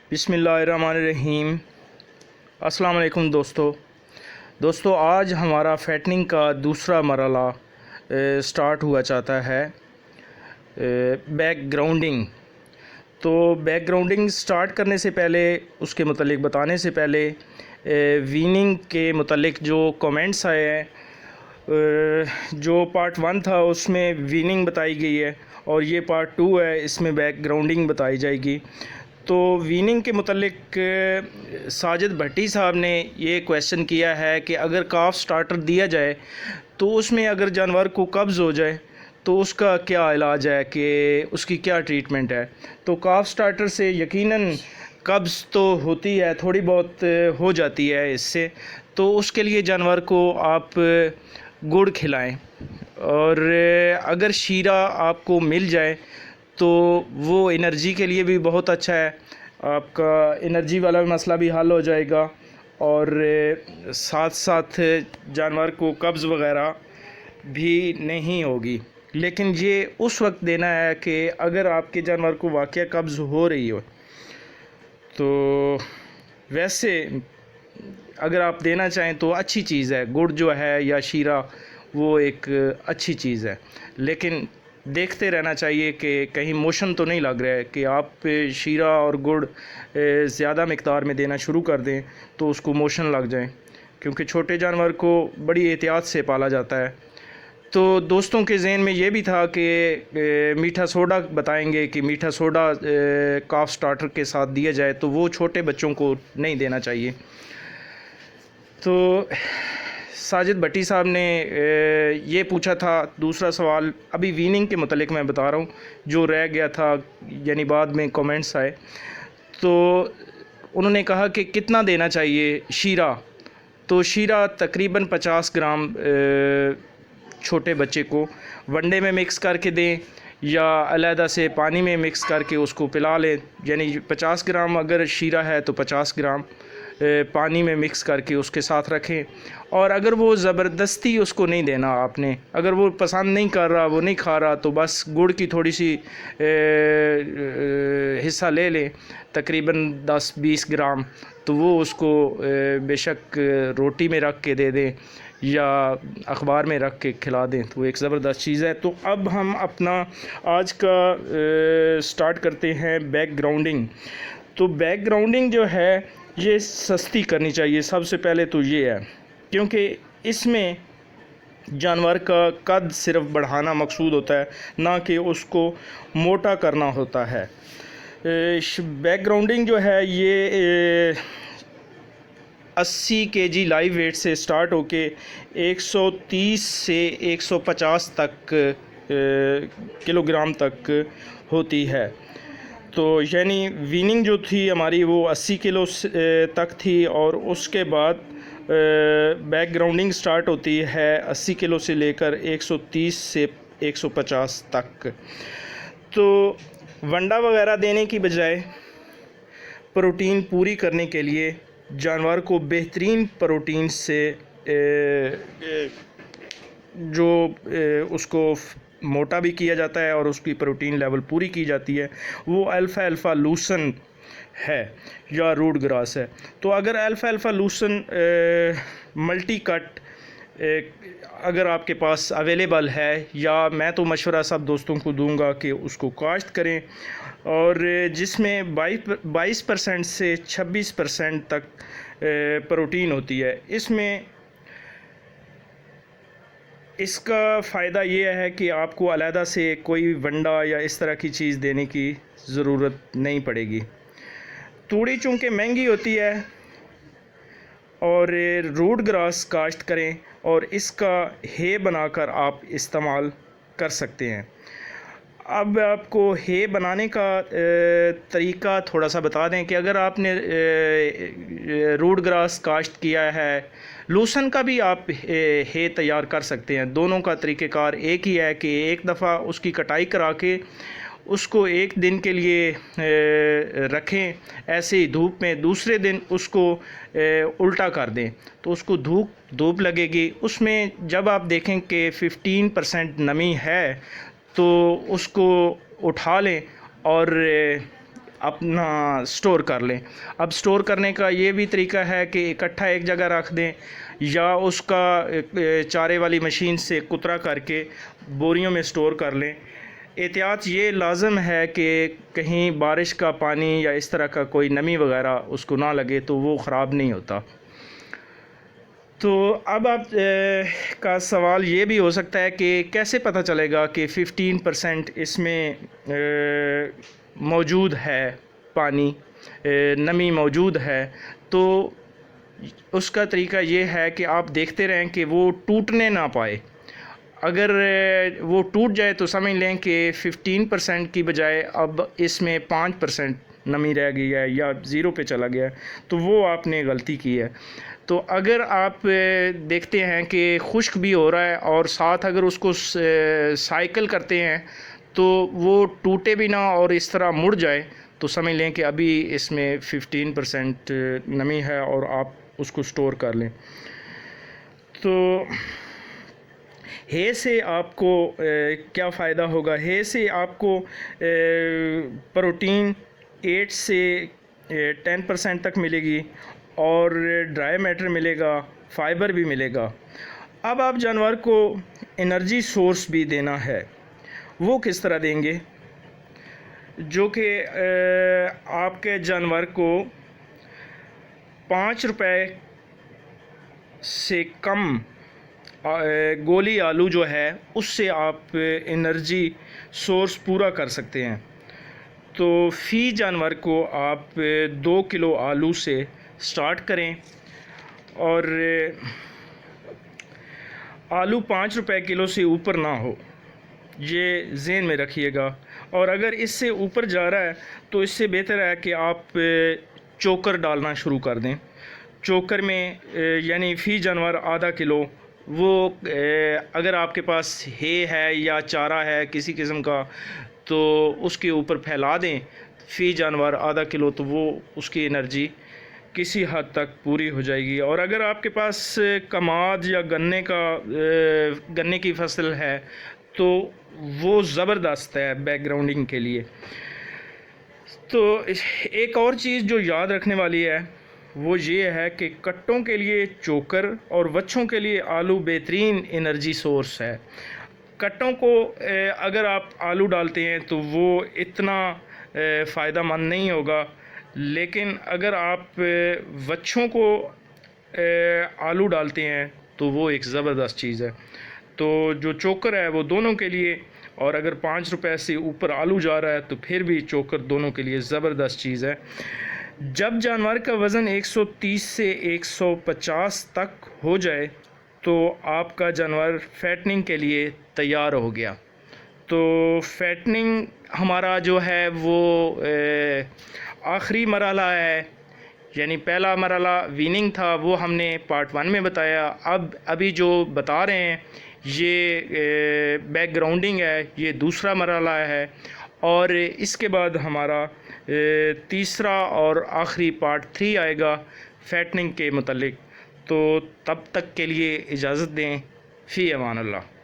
बिस्मिल्लाहिर्रहमानिर्रहीम। अस्सलाम वालेकुम दोस्तों, आज हमारा फैटनिंग का दूसरा मरला स्टार्ट हुआ चाहता है, बैक ग्राउंडिंग। तो बैक ग्राउंडिंग स्टार्ट करने से पहले, उसके मतलब बताने से पहले, वीनिंग के मतलब जो कमेंट्स आए हैं, जो पार्ट 1 था उसमें वीनिंग बताई गई है और ये पार्ट 2 है, इसमें बैक ग्राउंडिंग बताई जाएगी। तो वीनिंग के मुतल्लिक साजिद भट्टी साहब ने ये क्वेश्चन किया है कि अगर काफ स्टार्टर दिया जाए तो उसमें अगर जानवर को कब्ज़ हो जाए तो उसका क्या इलाज है, कि उसकी क्या ट्रीटमेंट है। तो काफ स्टार्टर से यकीनन कब्ज़ तो होती है, थोड़ी बहुत हो जाती है इससे। तो उसके लिए जानवर को आप गुड़ खिलाएं, और अगर शीरा आपको मिल जाए तो वो एनर्जी के लिए भी बहुत अच्छा है, आपका एनर्जी वाला मसला भी हल हो जाएगा, और साथ साथ जानवर को कब्ज़ वग़ैरह भी नहीं होगी। लेकिन ये उस वक्त देना है कि अगर आपके जानवर को वाक़ई कब्ज़ हो रही हो। तो वैसे अगर आप देना चाहें तो अच्छी चीज़ है, गुड़ जो है या शीरा वो एक अच्छी चीज़ है, लेकिन देखते रहना चाहिए कि कहीं मोशन तो नहीं लग रहा है कि आप शीरा और गुड़ ज़्यादा मिक़दार में देना शुरू कर दें तो उसको मोशन लग जाए, क्योंकि छोटे जानवर को बड़ी एहतियात से पाला जाता है। तो दोस्तों के ज़हन में ये भी था कि मीठा सोडा बताएंगे कि मीठा सोडा काफ स्टार्टर के साथ दिया जाए, तो वो छोटे बच्चों को नहीं देना चाहिए। तो साजिद भट्टी साहब ने ये पूछा था दूसरा सवाल, अभी वीनिंग के मतलब मैं बता रहा हूँ, जो रह गया था यानी बाद में कमेंट्स आए। तो उन्होंने कहा कि कितना देना चाहिए शीरा। तो शीरा तकरीबन 50 ग्राम छोटे बच्चे को वनडे में मिक्स करके दें या अलहदा से पानी में मिक्स करके उसको पिला लें। यानी 50 ग्राम अगर शीरा है तो 50 ग्राम पानी में मिक्स करके उसके साथ रखें। और अगर वो ज़बरदस्ती उसको नहीं देना आपने, अगर वो पसंद नहीं कर रहा, वो नहीं खा रहा, तो बस गुड़ की थोड़ी सी हिस्सा ले लें, तकरीबन 10-20 ग्राम। तो वो उसको बेशक रोटी में रख के दे दें या अखबार में रख के खिला दें, तो वो एक ज़बरदस्त चीज़ है। तो अब हम अपना आज का स्टार्ट करते हैं बैक ग्राउंडिंग। तो बैक ग्राउंडिंग जो है ये सस्ती करनी चाहिए, सबसे पहले तो ये है, क्योंकि इसमें जानवर का कद सिर्फ बढ़ाना मकसूद होता है, ना कि उसको मोटा करना होता है। बैक ग्राउंडिंग जो है ये 80 केजी लाइव वेट से स्टार्ट होके 130 से 150 तक किलोग्राम तक होती है। तो यानी वीनिंग जो थी हमारी वो 80 किलो तक थी, और उसके बाद बैक ग्राउंडिंग स्टार्ट होती है 80 किलो से लेकर 130 से 150 तक। तो वंडा वगैरह देने की बजाय प्रोटीन पूरी करने के लिए जानवर को बेहतरीन प्रोटीन से जो उसको मोटा भी किया जाता है और उसकी प्रोटीन लेवल पूरी की जाती है, वो अल्फ़ा लूसन है या रूट ग्रास है। तो अगर अल्फ़ा लूसन मल्टी कट अगर आपके पास अवेलेबल है, या मैं तो मशवरा सब दोस्तों को दूंगा कि उसको काश्त करें, और जिसमें 22% से 26% तक प्रोटीन होती है। इसमें इसका फ़ायदा ये है कि आपको अलहदा से कोई वंडा या इस तरह की चीज़ देने की ज़रूरत नहीं पड़ेगी। तूड़ी चूँकि महंगी होती है, और रूट ग्रास काश्त करें और इसका हे बनाकर आप इस्तेमाल कर सकते हैं। अब आपको हे बनाने का तरीका थोड़ा सा बता दें कि अगर आपने रूट ग्रास काश्त किया है, लूसन का भी आप हे तैयार कर सकते हैं। दोनों का तरीक़ेकार एक ही है कि एक दफ़ा उसकी कटाई करा के उसको एक दिन के लिए रखें ऐसे ही धूप में, दूसरे दिन उसको उल्टा कर दें तो उसको धूप लगेगी। उसमें जब आप देखें कि 15% नमी है तो उसको उठा लें और अपना स्टोर कर लें। अब स्टोर करने का ये भी तरीका है कि इकट्ठा एक जगह रख दें या उसका चारे वाली मशीन से कुतरा करके बोरियों में स्टोर कर लें। एहतियात ये लाज़म है कि कहीं बारिश का पानी या इस तरह का कोई नमी वगैरह उसको ना लगे तो वो ख़राब नहीं होता। तो अब आप का सवाल ये भी हो सकता है कि कैसे पता चलेगा कि 15% इसमें मौजूद है, पानी नमी मौजूद है। तो उसका तरीका ये है कि आप देखते रहें कि वो टूटने ना पाए। अगर वो टूट जाए तो समझ लें कि 15% की बजाय अब इसमें 5% नमी रह गई है या ज़ीरो पे चला गया है, तो वो आपने गलती की है। तो अगर आप देखते हैं कि खुश्क भी हो रहा है और साथ अगर उसको साइकिल करते हैं तो वो टूटे भी ना और इस तरह मुड़ जाए, तो समझ लें कि अभी इसमें 15% नमी है और आप उसको स्टोर कर लें। तो हे से आपको क्या फ़ायदा होगा? हे से आपको प्रोटीन 8 से 10% तक मिलेगी और ड्राई मैटर मिलेगा, फ़ाइबर भी मिलेगा। अब आप जानवर को एनर्जी सोर्स भी देना है। वो किस तरह देंगे? जो कि आपके जानवर को 5 रुपए से कम गोली आलू जो है उससे आप एनर्जी सोर्स पूरा कर सकते हैं। तो फ़ी जानवर को आप 2 किलो आलू से स्टार्ट करें और आलू 5 रुपए किलो से ऊपर ना हो, ये ज़हन में रखिएगा। और अगर इससे ऊपर जा रहा है तो इससे बेहतर है कि आप चोकर डालना शुरू कर दें। चोकर में यानी फ़ी जानवर आधा किलो, वो अगर आपके पास हे है या चारा है किसी किस्म का तो उसके ऊपर फैला दें फ़ी जानवर आधा किलो, तो वो उसकी एनर्जी किसी हद तक पूरी हो जाएगी। और अगर आपके पास कमाद या गन्ने की फसल है तो वो ज़बरदस्त है बैकग्राउंडिंग के लिए। तो एक और चीज़ जो याद रखने वाली है वो ये है कि कट्टों के लिए चोकर और वच्छों के लिए आलू बेहतरीन एनर्जी सोर्स है। कट्टों को अगर आप आलू डालते हैं तो वो इतना फ़ायदा मंद नहीं होगा, लेकिन अगर आप वच्छों को आलू डालते हैं तो वो एक ज़बरदस्त चीज़ है। तो जो चोकर है वो दोनों के लिए, और अगर 5 रुपए से ऊपर आलू जा रहा है तो फिर भी चोकर दोनों के लिए ज़बरदस्त चीज़ है। जब जानवर का वज़न 130 से 150 तक हो जाए तो आपका जानवर फैटनिंग के लिए तैयार हो गया। तो फैटनिंग हमारा जो है वो आखिरी मरहला है, यानी पहला मरहला वीनिंग था, वो हमने पार्ट 1 में बताया। अब अभी जो बता रहे हैं ये बैकग्राउंडिंग है, ये दूसरा मरहला है। और इसके बाद हमारा तीसरा और आखिरी पार्ट 3 आएगा फैटनिंग के मुतल्लिक। तो तब तक के लिए इजाज़त दें। फ़ी अमान अल्लाह।